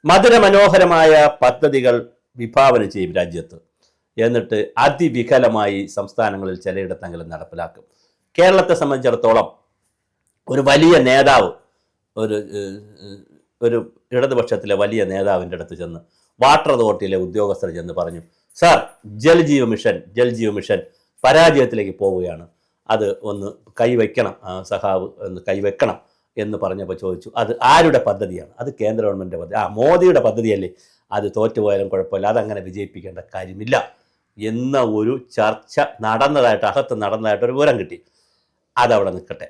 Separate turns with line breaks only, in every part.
മധുരമനോഹരമായ പദ്ധതികൾ വിഭാവന ചെയ്യും രാജ്യത്ത്, എന്നിട്ട് അതിവികലമായി സംസ്ഥാനങ്ങളിൽ ചിലയിടത്തെങ്കിലും നടപ്പിലാക്കും. കേരളത്തെ സംബന്ധിച്ചിടത്തോളം ഒരു വലിയ നേതാവ്, ഒരു ഇടതുപക്ഷത്തിലെ വലിയ നേതാവിൻ്റെ അടുത്ത് ചെന്ന് വാട്ടർ അതോറിറ്റിയിലെ ഉദ്യോഗസ്ഥർ ചെന്ന് പറഞ്ഞു, സാർ ജൽജീവ മിഷൻ പരാജയത്തിലേക്ക് പോവുകയാണ്, അത് ഒന്ന് കൈവയ്ക്കണം, സഖാവ് ഒന്ന് കൈവയ്ക്കണം എന്ന് പറഞ്ഞപ്പോൾ ചോദിച്ചു, അത് ആരുടെ പദ്ധതിയാണ്? അത് കേന്ദ്ര ഗവൺമെൻറ് പദ്ധതി. മോദിയുടെ പദ്ധതിയല്ലേ, അത് തോറ്റുപോയാലും കുഴപ്പമില്ല, അതങ്ങനെ വിജയിപ്പിക്കേണ്ട കാര്യമില്ല എന്ന ഒരു ചർച്ച അകത്ത് നടന്നതായിട്ട് ഒരു വിവരം കിട്ടി. അതവിടെ നിൽക്കട്ടെ.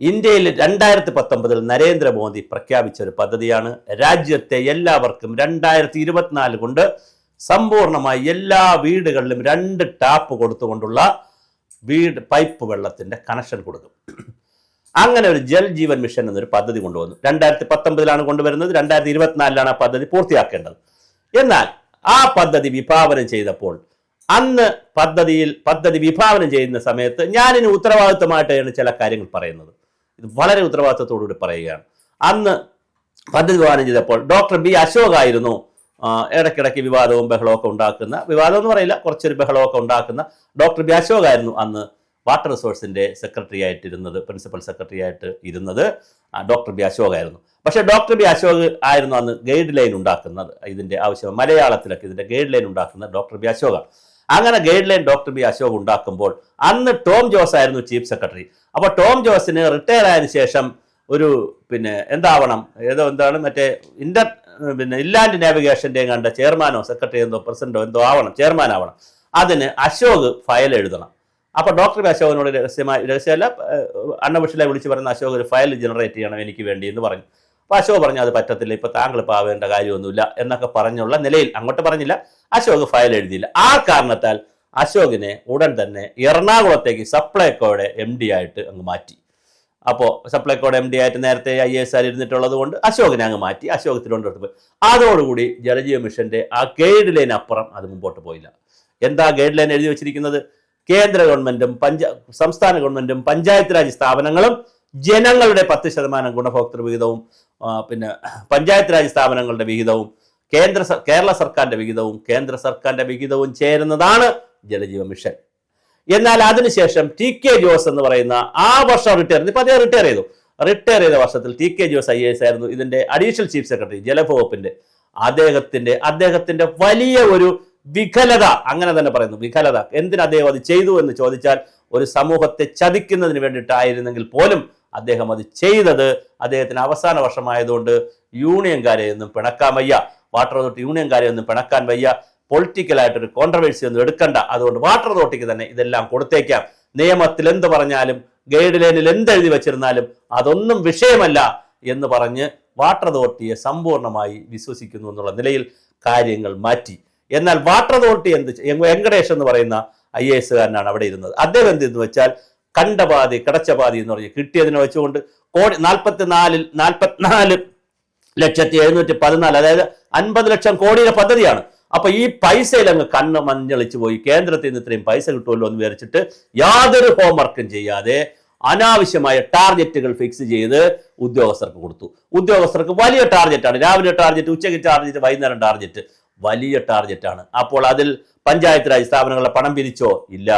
ഇന്ത്യയിൽ 2019 നരേന്ദ്രമോദി പ്രഖ്യാപിച്ച ഒരു പദ്ധതിയാണ് രാജ്യത്തെ എല്ലാവർക്കും 2024 കൊണ്ട് സമ്പൂർണ്ണമായി എല്ലാ വീടുകളിലും 2 ടാപ്പ് കൊടുത്തുകൊണ്ടുള്ള പൈപ്പ് വെള്ളത്തിൻ്റെ കണക്ഷൻ കൊടുക്കും. അങ്ങനെ ഒരു ജൽ ജീവൻ മിഷൻ എന്നൊരു പദ്ധതി കൊണ്ടുവന്നു. 2019 കൊണ്ടുവരുന്നത്, 2024 ആ പദ്ധതി പൂർത്തിയാക്കേണ്ടത്. എന്നാൽ ആ പദ്ധതി വിഭാവനം ചെയ്തപ്പോൾ അന്ന് പദ്ധതി വിഭാവനം ചെയ്യുന്ന സമയത്ത് ഞാനിന് ഉത്തരവാദിത്വമായിട്ടാണ് ചില കാര്യങ്ങൾ പറയുന്നത്. ഇത് വളരെ ഉത്തരവാദിത്വത്തോടുകൂടി പറയുകയാണ്. അന്ന് പദ്ധതി വിഭാവനം ചെയ്തപ്പോൾ ഡോക്ടർ ബി അശോക് ആയിരുന്നു ഇടയ്ക്കിടയ്ക്ക് വിവാദവും ബഹളമൊക്കെ ഉണ്ടാക്കുന്ന, വിവാദം എന്ന് പറയില്ല, കുറച്ചൊരു ബഹളമൊക്കെ ഉണ്ടാക്കുന്ന ഡോക്ടർ ബി അശോക് ആയിരുന്നു അന്ന് വാട്ടർ റിസോഴ്സിൻ്റെ സെക്രട്ടറി ആയിട്ടിരുന്നത്, പ്രിൻസിപ്പൽ സെക്രട്ടറി ആയിട്ട് ഇരുന്നത് ഡോക്ടർ ബി അശോക് ആയിരുന്നു. പക്ഷേ ഡോക്ടർ ബി അശോക് ആയിരുന്നു അന്ന് ഗൈഡ് ലൈൻ ഉണ്ടാക്കുന്നത്, ഇതിൻ്റെ ആവശ്യം മലയാളത്തിലൊക്കെ ഇതിൻ്റെ ഗൈഡ് ലൈൻ ഉണ്ടാക്കുന്നത് ഡോക്ടർ ബി അശോകാണ്. അങ്ങനെ guide line doctor B Ashok ഉണ്ടാക്കുമ്പോൾ അന്ന് ടോം ജോസ് ആയിരുന്നു ചീഫ് സെക്രട്ടറി. അപ്പോൾ ടോം ജോസിന് റിട്ടയർ ആയതിനു ശേഷം ഒരു എന്താണ് മറ്റേ ഇൻലാൻഡ് നാവിഗേഷൻ്റെ കണ്ട ചെയർമാനോ സെക്രട്ടറി പ്രസിഡന്റോ ആവണം, ചെയർമാൻ ആവണം. അതിന് അശോക് ഫയൽ എഴുതണം. അപ്പോൾ ഡോക്ടർ ബി അശോകനോട് രഹസ്യമല്ല അണ്ണബുഷിലെ വിളിച്ച് പറയുന്ന അശോക് ഒരു ഫയൽ ജനറേറ്റ് ചെയ്യണം എനിക്ക് വേണ്ടി എന്ന് പറഞ്ഞു. അപ്പോൾ അശോക് പറഞ്ഞു അത് പറ്റത്തില്ല, ഇപ്പോൾ താങ്കൾ ഇപ്പോൾ ആവേണ്ട കാര്യമൊന്നുമില്ല എന്നൊക്കെ പറഞ്ഞുള്ള നിലയിൽ അങ്ങോട്ട് പറഞ്ഞില്ല, അശോക് ഫയൽ എഴുതിയില്ല. ആ കാരണത്താൽ അശോകിനെ ഉടൻ തന്നെ എറണാകുളത്തേക്ക് സപ്ലൈകോയുടെ MD ആയിട്ട് അങ്ങ് മാറ്റി. അപ്പോൾ സപ്ലൈകോയുടെ MD ആയിട്ട് നേരത്തെ IAS ഇരുന്നിട്ടുള്ളത് കൊണ്ട് അശോകിനെ അങ്ങ് മാറ്റി. അശോക് തിരുവനന്തപുരത്ത് പോയി. അതോടുകൂടി ജലജീവ മിഷന്റെ ആ ഗൈഡ് ലൈൻ അപ്പുറം അത് മുമ്പോട്ട് പോയില്ല. എന്താ ഗൈഡ് ലൈൻ എഴുതി വെച്ചിരിക്കുന്നത്? കേന്ദ്ര ഗവൺമെന്റും സംസ്ഥാന ഗവൺമെന്റും പഞ്ചായത്ത് രാജ് സ്ഥാപനങ്ങളും ജനങ്ങളുടെ 10% ഗുണഭോക്തൃ വിഹിതവും പഞ്ചായത്ത് രാജ് സ്ഥാപനങ്ങളുടെ വിഹിതവും കേരള സർക്കാരിന്റെ വിഹിതവും കേന്ദ്ര സർക്കാരിന്റെ വിഹിതവും ചേരുന്നതാണ് ജലജീവ മിഷൻ. എന്നാൽ അതിനുശേഷം TK ജോസ് എന്ന് പറയുന്ന ആ വർഷം റിട്ടയർ ചെയ്ത വർഷത്തിൽ TK ജോസ് IAS ആയിരുന്നു ഇതിന്റെ അഡീഷണൽ ചീഫ് സെക്രട്ടറി ജലവകുപ്പിന്റെ. അദ്ദേഹത്തിന്റെ വലിയ ഒരു വികലത, അങ്ങനെ തന്നെ പറയുന്നു, വികലത. എന്തിന് അദ്ദേഹം അത് ചെയ്തു എന്ന് ചോദിച്ചാൽ ഒരു സമൂഹത്തെ ചതിക്കുന്നതിന് വേണ്ടിയിട്ടായിരുന്നെങ്കിൽ പോലും അദ്ദേഹം അത് ചെയ്തത് അദ്ദേഹത്തിന് അവസാന വർഷമായതുകൊണ്ട് യൂണിയൻകാരെ ഒന്നും പിണക്കാൻ വയ്യ, വാട്ടർ അതോറിറ്റി യൂണിയൻകാരെ ഒന്നും പിണക്കാൻ വയ്യ, പൊളിറ്റിക്കലായിട്ടൊരു കോൺട്രവേഴ്സി ഒന്നും എടുക്കണ്ട, അതുകൊണ്ട് വാട്ടർ അതോറിറ്റിക്ക് തന്നെ ഇതെല്ലാം കൊടുത്തേക്കാം, നിയമത്തിൽ എന്ത് പറഞ്ഞാലും ഗൈഡ് ലൈനിൽ എന്തെഴുതി വെച്ചിരുന്നാലും അതൊന്നും വിഷയമല്ല എന്ന് പറഞ്ഞ് വാട്ടർ അതോറിറ്റിയെ സമ്പൂർണ്ണമായി വിശ്വസിക്കുന്നു എന്നുള്ള നിലയിൽ കാര്യങ്ങൾ മാറ്റി. എന്നാൽ വാട്ടർ അതോറിറ്റി വെങ്കടേഷ് എന്ന് പറയുന്ന IAS കാരനാണ് അവിടെ ഇരുന്നത്. അദ്ദേഹം എന്തെന്ന് വെച്ചാൽ കണ്ടപാതി കിടച്ചപാതി എന്ന് പറഞ്ഞ് കിട്ടിയതിനെ വെച്ചുകൊണ്ട് 44,714, അതായത് 50 ലക്ഷം കോടിയുടെ പദ്ധതിയാണ്. അപ്പൊ ഈ പൈസയിൽ അങ്ങ് കണ്ണ് മഞ്ഞളിച്ചു പോയി. കേന്ദ്രത്തിൽ നിന്ന് ഇത്രയും പൈസ കിട്ടുമല്ലോ എന്ന് വിചാരിച്ചിട്ട് യാതൊരു ഹോംവർക്കും ചെയ്യാതെ അനാവശ്യമായ ടാർഗറ്റുകൾ ഫിക്സ് ചെയ്ത് ഉദ്യോഗസ്ഥർക്ക് കൊടുത്തു. ഉദ്യോഗസ്ഥർക്ക് വലിയ ടാർഗറ്റാണ്, രാവിലെ ടാർഗറ്റ്, ഉച്ചയ്ക്ക് ടാർഗറ്റ്, വൈകുന്നേരം ടാർഗറ്റ്, വലിയ ടാർഗറ്റാണ്. അപ്പോൾ അതിൽ പഞ്ചായത്ത് രാജ് സ്ഥാപനങ്ങളുടെ പണം പിരിച്ചോ? ഇല്ല.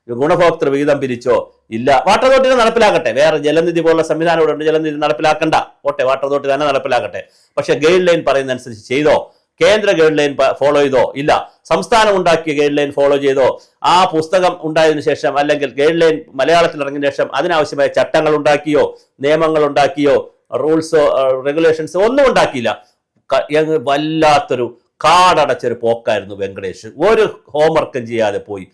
ഗുണഭോക്തൃ വിഹിതം പിരിച്ചോ? ഇല്ല. വാട്ടർ അതോറിറ്റി നടപ്പിലാക്കട്ടെ, വേറെ ജലനിധി പോലുള്ള സംവിധാനം ഇവിടെ ഉണ്ട്, ജലനിധി നടപ്പിലാക്കണ്ട, ഓട്ടെ, വാട്ടർ അതോറിറ്റി തന്നെ നടപ്പിലാക്കട്ടെ. പക്ഷെ ഗൈഡ് ലൈൻ പറയുന്ന അനുസരിച്ച് ചെയ്തോ? കേന്ദ്ര ഗൈഡ് ലൈൻ ഫോളോ ചെയ്തോ? ഇല്ല. സംസ്ഥാനം ഉണ്ടാക്കിയ ഗൈഡ് ലൈൻ ഫോളോ ചെയ്തോ? ആ പുസ്തകം ഉണ്ടായതിനു ശേഷം അല്ലെങ്കിൽ ഗൈഡ് ലൈൻ മലയാളത്തിൽ ഇറങ്ങിയ ശേഷം അതിനാവശ്യമായ ചട്ടങ്ങൾ ഉണ്ടാക്കിയോ, നിയമങ്ങൾ ഉണ്ടാക്കിയോ, റൂൾസോ റെഗുലേഷൻസോ ഒന്നും ഉണ്ടാക്കിയില്ല. വല്ലാത്തൊരു കാടടച്ചൊരു പോക്കായിരുന്നു വെങ്കടേഷ്. ഒരു ഹോംവർക്കും ചെയ്യാതെ പോയി.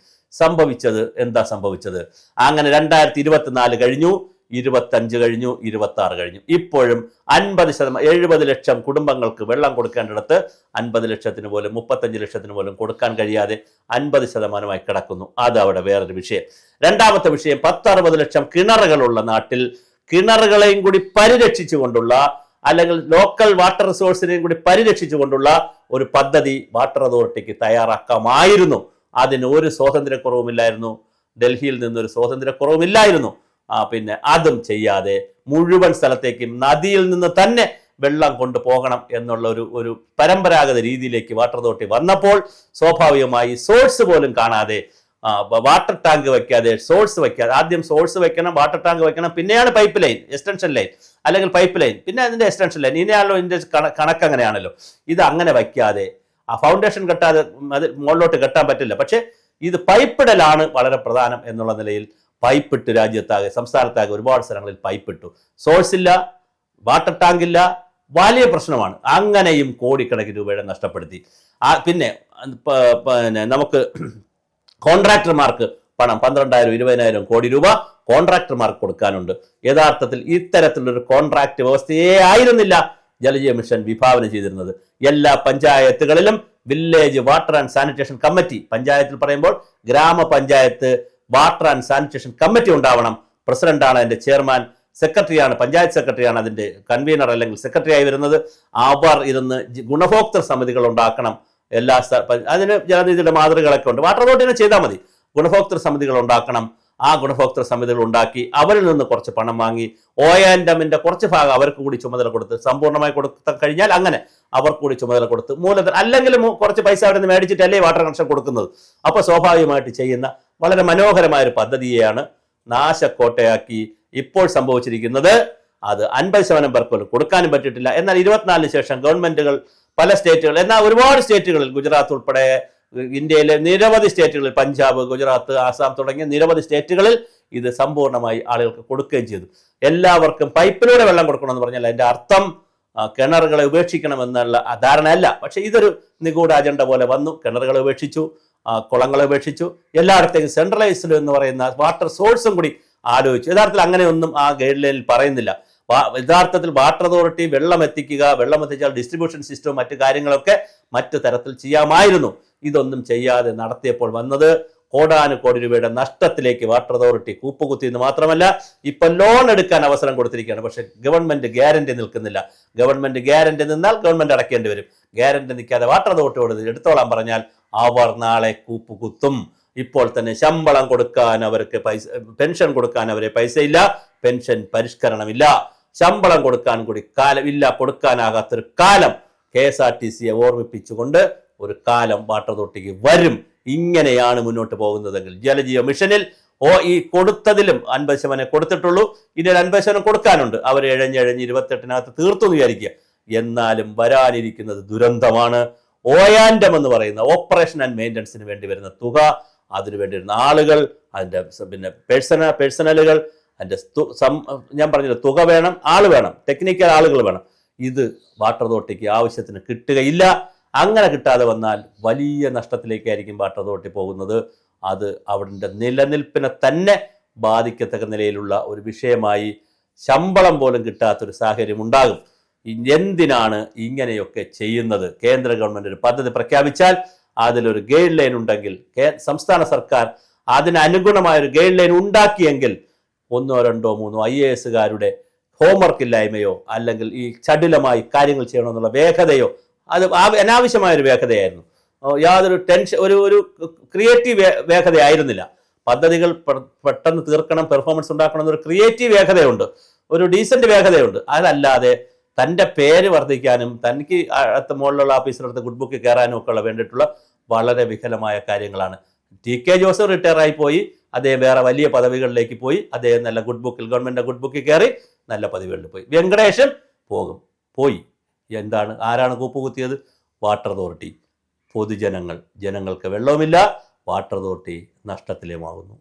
എന്താ സംഭവിച്ചത്? അങ്ങനെ 2024 കഴിഞ്ഞു, 25 കഴിഞ്ഞു, 26 കഴിഞ്ഞു. ഇപ്പോഴും 70 ലക്ഷം കുടുംബങ്ങൾക്ക് വെള്ളം കൊടുക്കേണ്ടിടത്ത് 50 ലക്ഷത്തിന് പോലും 35 ലക്ഷത്തിന് പോലും കൊടുക്കാൻ കഴിയാതെ 50% കിടക്കുന്നു. അത് അവിടെ വേറൊരു വിഷയം. രണ്ടാമത്തെ വിഷയം, 10-60 ലക്ഷം കിണറുകളുള്ള നാട്ടിൽ കിണറുകളെയും കൂടി പരിരക്ഷിച്ചുകൊണ്ടുള്ള, അല്ലെങ്കിൽ ലോക്കൽ വാട്ടർ റിസോഴ്സിനെയും കൂടി പരിരക്ഷിച്ചുകൊണ്ടുള്ള ഒരു പദ്ധതി വാട്ടർ അതോറിറ്റിക്ക് തയ്യാറാക്കാമായിരുന്നു. അതിന് ഒരു സ്വാതന്ത്ര്യക്കുറവുമില്ലായിരുന്നു, ഡൽഹിയിൽ നിന്നൊരു സ്വാതന്ത്ര്യക്കുറവുമില്ലായിരുന്നു. പിന്നെ അതും ചെയ്യാതെ മുഴുവൻ സ്ഥലത്തേക്കും നദിയിൽ നിന്ന് തന്നെ വെള്ളം കൊണ്ടുപോകണം എന്നുള്ള ഒരു പരമ്പരാഗത രീതിയിലേക്ക് വാട്ടർ അതോറിറ്റി വന്നപ്പോൾ സ്വാഭാവികമായി സോഴ്സ് പോലും കാണാതെ വാട്ടർ ടാങ്ക് വെക്കാതെ സോഴ്സ് വെക്കാതെ, ആദ്യം സോഴ്സ് വെക്കണം, വാട്ടർ ടാങ്ക് വെക്കണം, പിന്നെയാണ് പൈപ്പ് ലൈൻ, എക്സ്റ്റൻഷൻ ലൈൻ അല്ലെങ്കിൽ പൈപ്പ് ലൈൻ, പിന്നെ അതിന്റെ എക്സ്റ്റൻഷൻ ലൈൻ, ഇനിയാണല്ലോ ഇതിന്റെ കണക്ക് അങ്ങനെയാണല്ലോ. ഇത് അങ്ങനെ വയ്ക്കാതെ ആ ഫൗണ്ടേഷൻ കെട്ടാതെ അത് മുകളിലോട്ട് കെട്ടാൻ പറ്റില്ല. പക്ഷെ ഇത് പൈപ്പിടലാണ് വളരെ പ്രധാനം എന്നുള്ള നിലയിൽ പൈപ്പിട്ട് രാജ്യത്താകെ സംസ്ഥാനത്താകെ ഒരുപാട് സ്ഥലങ്ങളിൽ പൈപ്പിട്ടു. സോഴ്സ് ഇല്ല, വാട്ടർ ടാങ്ക് ഇല്ല, വലിയ പ്രശ്നമാണ്. അങ്ങനെയും കോടിക്കണക്കിന് രൂപയുടെ നഷ്ടപ്പെടുത്തി. പിന്നെ നമുക്ക് കോൺട്രാക്ടർമാർക്ക് പണം 12,000-20,000 കോടി രൂപ കോൺട്രാക്ടർമാർക്ക് കൊടുക്കാനുണ്ട്. യഥാർത്ഥത്തിൽ ഇത്തരത്തിലൊരു കോൺട്രാക്ട് വ്യവസ്ഥയെ ആയിരുന്നില്ല ജലജീവ മിഷൻ വിഭാവന ചെയ്തിരുന്നത്. എല്ലാ പഞ്ചായത്തുകളിലും village water and sanitation committee, പഞ്ചായത്തിൽ പറയുമ്പോൾ ഗ്രാമപഞ്ചായത്ത് വാട്ടർ ആൻഡ് സാനിറ്റേഷൻ കമ്മിറ്റി ഉണ്ടാവണം. പ്രസിഡന്റാണ് അതിന്റെ ചെയർമാൻ, സെക്രട്ടറിയാണ്, പഞ്ചായത്ത് സെക്രട്ടറിയാണ് അതിന്റെ കൺവീനർ അല്ലെങ്കിൽ സെക്രട്ടറി ആയി വരുന്നത്. അവർ ഇരുന്ന് ഗുണഭോക്തൃ സമിതികൾ ഉണ്ടാക്കണം. അതിന് ജലനിധിയുടെ മാതൃകകളൊക്കെ ഉണ്ട്. വാട്ടർ അതോറിറ്റിനെ ചെയ്താൽ മതി. ഗുണഭോക്തൃ സമിതികൾ ഉണ്ടാക്കണം. ആ ഗുണഭോക്തൃ സമിതികൾ ഉണ്ടാക്കി അവരിൽ നിന്ന് കുറച്ച് പണം വാങ്ങി ONMന്റെ കുറച്ച് ഭാഗം അവർക്ക് കൂടി ചുമതല കൊടുത്ത്, സമ്പൂർണ്ണമായി കൊടുത്താൽ കഴിഞ്ഞാൽ അങ്ങനെ അവർ കൂടി ചുമതല കൊടുത്ത് മൂലധനം അല്ലെങ്കിൽ കുറച്ച് പൈസ അവിടെ നിന്ന് മേടിച്ചിട്ടല്ലേ വാട്ടർ കണക്ഷൻ കൊടുക്കുന്നത്. അപ്പൊ സ്വാഭാവികമായിട്ട് ചെയ്യുന്ന വളരെ മനോഹരമായ ഒരു പദ്ധതിയെയാണ് നാശക്കോട്ടയാക്കി ഇപ്പോൾ സംഭവിച്ചിരിക്കുന്നത്. അത് 50% പേർക്ക് കൊടുക്കാനും പറ്റിയിട്ടില്ല. എന്നാൽ 24 ശേഷം ഗവൺമെന്റുകൾ പല സ്റ്റേറ്റുകൾ, എന്നാൽ ഒരുപാട് സ്റ്റേറ്റുകളിൽ, ഗുജറാത്ത് ഉൾപ്പെടെ ഇന്ത്യയിലെ നിരവധി സ്റ്റേറ്റുകളിൽ, പഞ്ചാബ്, ഗുജറാത്ത്, ആസാം തുടങ്ങിയ നിരവധി സ്റ്റേറ്റുകളിൽ ഇത് സമ്പൂർണ്ണമായി ആളുകൾക്ക് കൊടുക്കുകയും ചെയ്തു. എല്ലാവർക്കും പൈപ്പിലൂടെ വെള്ളം കൊടുക്കണമെന്ന് പറഞ്ഞാൽ അതിന്റെ അർത്ഥം കിണറുകളെ ഉപേക്ഷിക്കണമെന്നുള്ള ധാരണയല്ല. പക്ഷെ ഇതൊരു നിഗൂഢ അജണ്ട പോലെ വന്നു. കിണറുകളെ ഉപേക്ഷിച്ചു, കുളങ്ങളെ ഉപേക്ഷിച്ചു, എല്ലായിടത്തേക്കും സെൻട്രലൈസ്ഡ് എന്ന് പറയുന്ന വാട്ടർ സോഴ്സും കൂടി ആലോചിച്ചു. യഥാർത്ഥത്തിൽ അങ്ങനെയൊന്നും ആ ഗൈഡ് ലൈനിൽ പറയുന്നില്ല. യഥാർത്ഥത്തിൽ വാട്ടർ അതോറിറ്റി വെള്ളം എത്തിക്കുക, വെള്ളം എത്തിച്ചാൽ ഡിസ്ട്രിബ്യൂഷൻ സിസ്റ്റവും മറ്റു കാര്യങ്ങളൊക്കെ മറ്റു തരത്തിൽ ചെയ്യാമായിരുന്നു. ഇതൊന്നും ചെയ്യാതെ നടത്തിയപ്പോൾ വന്നത് കോടാനുകോടി രൂപയുടെ നഷ്ടത്തിലേക്ക് വാട്ടർ അതോറിറ്റി കൂപ്പുകുത്തി എന്ന് മാത്രമല്ല, ഇപ്പൊ ലോൺ എടുക്കാൻ അവസരം കൊടുത്തിരിക്കുകയാണ്. പക്ഷെ ഗവൺമെന്റ് ഗ്യാരണ്ടി നിൽക്കുന്നില്ല. ഗവൺമെന്റ് ഗ്യാരണ്ടി നിന്നാൽ ഗവൺമെന്റ് അടയ്ക്കേണ്ടി വരും. ഗ്യാരണ്ടി നിൽക്കാതെ വാട്ടർ അതോറിറ്റിയോട് എടുത്തോളാൻ പറഞ്ഞാൽ അവർ നാളെ കൂപ്പുകുത്തും. ഇപ്പോൾ തന്നെ ശമ്പളം കൊടുക്കാൻ അവർക്ക് പൈസ, പെൻഷൻ കൊടുക്കാൻ അവരെ പൈസയില്ല, പെൻഷൻ പരിഷ്കരണമില്ല, ശമ്പളം കൊടുക്കാൻ കൂടി കാലമില്ല, കൊടുക്കാനാകാത്തൊരു കാലം KSRTCയെ ഓർമ്മിപ്പിച്ചുകൊണ്ട് ഒരു കാലം വാട്ടർ അതോറിറ്റിക്ക് വരും. ഇങ്ങനെയാണ് മുന്നോട്ട് പോകുന്നതെങ്കിൽ ജലജീവ മിഷനിൽ ഈ കൊടുത്തതിലും 50% കൊടുത്തിട്ടുള്ളൂ, ഇനി 50% കൊടുക്കാനുണ്ട്. അവർ എഴഞ്ഞെഴഞ്ഞ് 28-നകത്ത് തീർത്തു എന്ന് വിചാരിക്കുക. എന്നാലും വരാനിരിക്കുന്നത് ദുരന്തമാണ്. ONM എന്ന് പറയുന്ന ഓപ്പറേഷൻ ആൻഡ് മെയിൻ്റനൻസിന് വേണ്ടി വരുന്ന തുക, അതിനു വേണ്ടി വരുന്ന ആളുകൾ, അതിൻ്റെ പിന്നെ പേഴ്സണലുകൾ, അതിൻ്റെ ഞാൻ പറഞ്ഞില്ല, തുക വേണം, ആൾ വേണം, ടെക്നിക്കൽ ആളുകൾ വേണം. ഇത് വാട്ടർ അതോറിറ്റിക്ക് ആവശ്യത്തിന് കിട്ടുകയില്ല. അങ്ങനെ കിട്ടാതെ വന്നാൽ വലിയ നഷ്ടത്തിലേക്കായിരിക്കും വാട്ടർ അതോറിറ്റി പോകുന്നത്. അത് അവിടെ നിലനിൽപ്പിനെ തന്നെ ബാധിക്കത്തക്ക നിലയിലുള്ള ഒരു വിഷയമായി ശമ്പളം പോലും കിട്ടാത്തൊരു സാഹചര്യം ഉണ്ടാകും. എന്തിനാണ് ഇങ്ങനെയൊക്കെ ചെയ്യുന്നത്? കേന്ദ്ര ഗവൺമെന്റ് ഒരു പദ്ധതി പ്രഖ്യാപിച്ചാൽ അതിലൊരു ഗൈഡ് ലൈൻ ഉണ്ടെങ്കിൽ, സംസ്ഥാന സർക്കാർ അതിനനുഗുണമായ ഒരു ഗൈഡ് ലൈൻ ഉണ്ടാക്കിയെങ്കിൽ 1, 2, 3 IASകാരുടെ ഹോംവർക്ക് ഇല്ലായ്മയോ അല്ലെങ്കിൽ ഈ ചടുലമായി കാര്യങ്ങൾ ചെയ്യണമെന്നുള്ള വേഗതയോ, അത് അനാവശ്യമായൊരു വേഗതയായിരുന്നു. യാതൊരു ടെൻഷൻ, ഒരു ക്രിയേറ്റീവ് വേഗതയായിരുന്നില്ല. പദ്ധതികൾ പെട്ടെന്ന് തീർക്കണം, പെർഫോമൻസ് ഉണ്ടാക്കണം എന്നൊരു ക്രിയേറ്റീവ് വേഗതയുണ്ട്, ഒരു ഡീസന്റ് വേഗതയുണ്ട്. അതല്ലാതെ തൻ്റെ പേര് വർദ്ധിക്കാനും തനിക്ക് അടുത്ത മുകളിലുള്ള ഓഫീസിനടുത്ത് ഗുഡ് ബുക്ക് കയറാനും ഒക്കെ ഉള്ള വേണ്ടിയിട്ടുള്ള വളരെ വികലമായ കാര്യങ്ങളാണ്. TK ജോസഫ് റിട്ടയർ ആയി പോയി, അദ്ദേഹം വേറെ വലിയ പദവികളിലേക്ക് പോയി, അദ്ദേഹം നല്ല ഗുഡ് ബുക്കിൽ, ഗവൺമെന്റ് ഗുഡ് ബുക്കിൽ കയറി നല്ല പദവികളിൽ പോയി. വെങ്കടേശൻ പോയി. എന്താണ്, ആരാണ് കൂപ്പുകുത്തിയത്? Water authority. പൊതുജനങ്ങൾ, ജനങ്ങൾക്ക് വെള്ളവുമില്ല, വാട്ടർ അതോറിറ്റി നഷ്ടത്തിലേമാകുന്നു.